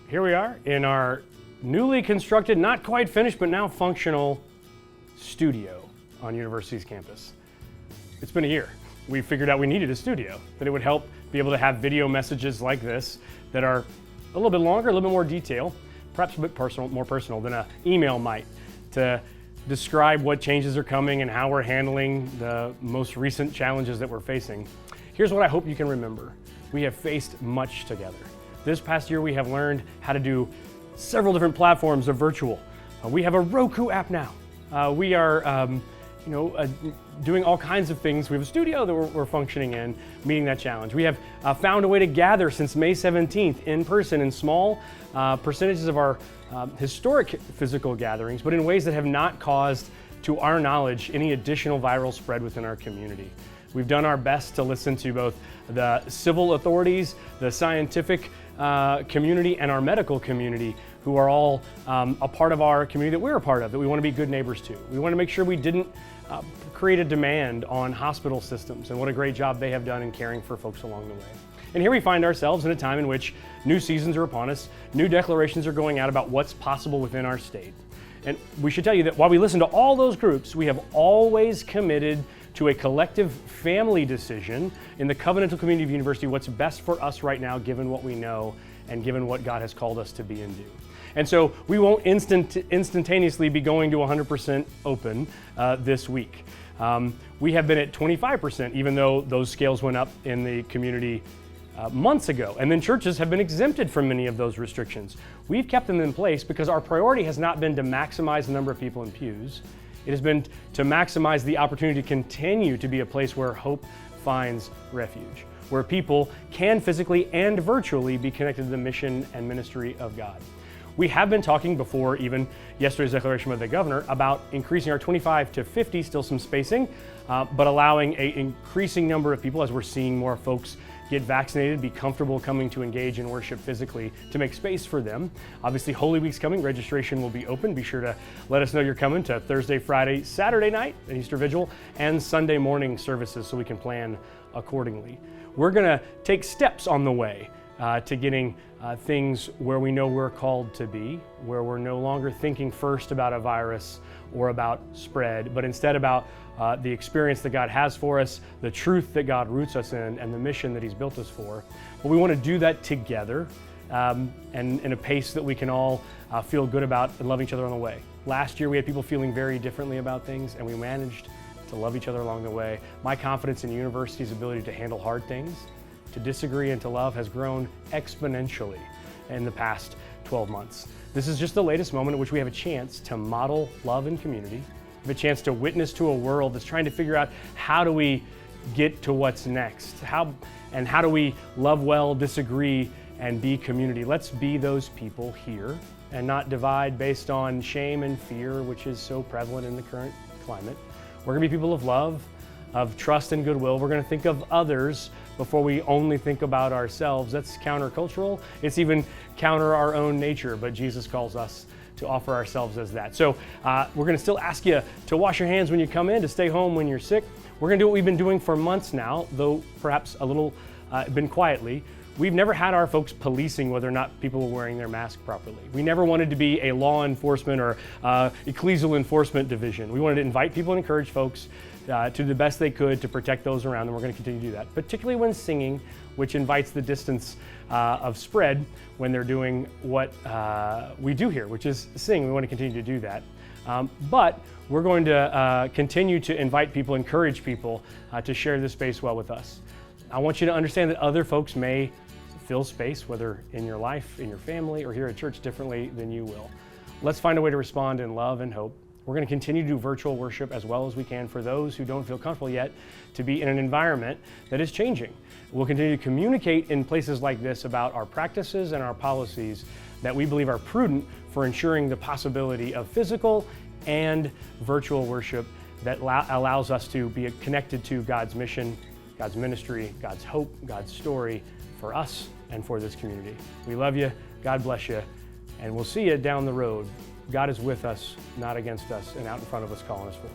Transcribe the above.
Here we are in our newly constructed, not quite finished, but now functional studio on University's campus. It's been a year. We figured out we needed a studio, that it would help be able to have video messages like this that are a little bit longer, a little bit more detail, perhaps a bit personal, more personal than an email might, to describe what changes are coming and how we're handling the most recent challenges that we're facing. Here's what I hope you can remember. We have faced much together. This past year, we have learned how to do several different platforms of virtual. We have a Roku app now. We are doing all kinds of things. We have a studio that we're functioning in, meeting that challenge. We have found a way to gather since May 17th in person in small percentages of our historic physical gatherings, but in ways that have not caused, to our knowledge, any additional viral spread within our community. We've done our best to listen to both the civil authorities, the scientific community, and our medical community, who are all a part of our community that we're a part of, that we want to be good neighbors to. We want to make sure we didn't create a demand on hospital systems, and what a great job they have done in caring for folks along the way. And here we find ourselves in a time in which new seasons are upon us, new declarations are going out about what's possible within our state. And we should tell you that while we listen to all those groups, we have always committed to a collective family decision in the covenantal community of University, what's best for us right now, given what we know and given what God has called us to be and do. And so we won't instantaneously be going to 100% open this week. We have been at 25%, even though those scales went up in the community months ago. And then churches have been exempted from many of those restrictions. We've kept them in place because our priority has not been to maximize the number of people in pews. It has been to maximize the opportunity to continue to be a place where hope finds refuge, where people can physically and virtually be connected to the mission and ministry of God. We have been talking before even yesterday's declaration by the governor about increasing our 25 to 50, still some spacing, but allowing an increasing number of people, as we're seeing more folks get vaccinated, be comfortable coming to engage in worship physically, to make space for them. Obviously, Holy Week's coming. Registration will be open. Be sure to let us know you're coming to Thursday, Friday, Saturday night at Easter Vigil, and Sunday morning services so we can plan accordingly. We're going to take steps on the way to getting things where we know we're called to be, where we're no longer thinking first about a virus or about spread, but instead about the experience that God has for us, the truth that God roots us in, and the mission that He's built us for. But we want to do that together and in a pace that we can all feel good about and love each other on the way. Last year we had people feeling very differently about things, and we managed to love each other along the way. My confidence in University's ability to handle hard things, to disagree and to love, has grown exponentially in the past 12 months. This is just the latest moment in which we have a chance to model love and community, we have a chance to witness to a world that's trying to figure out how do we get to what's next, how do we love well, disagree, and be community. Let's be those people here and not divide based on shame and fear, which is so prevalent in the current climate. We're gonna be people of love, of trust and goodwill. We're gonna think of others before we only think about ourselves. That's countercultural. It's even counter our own nature, but Jesus calls us to offer ourselves as that. So we're gonna still ask you to wash your hands when you come in, to stay home when you're sick. We're gonna do what we've been doing for months now, though perhaps a little been quietly. We've never had our folks policing whether or not people were wearing their mask properly. We never wanted to be a law enforcement or ecclesial enforcement division. We wanted to invite people and encourage folks to do the best they could to protect those around them. We're going to continue to do that, particularly when singing, which invites the distance of spread when they're doing what we do here, which is sing. We want to continue to do that. But we're going to continue to invite people, encourage people to share this space well with us. I want you to understand that other folks may fill space, whether in your life, in your family, or here at church, differently than you will. Let's find a way to respond in love and hope. We're going to continue to do virtual worship as well as we can for those who don't feel comfortable yet to be in an environment that is changing. We'll continue to communicate in places like this about our practices and our policies that we believe are prudent for ensuring the possibility of physical and virtual worship that allows us to be connected to God's mission, God's ministry, God's hope, God's story for us and for this community. We love you, God bless you, and we'll see you down the road. God is with us, not against us, and out in front of us calling us forward.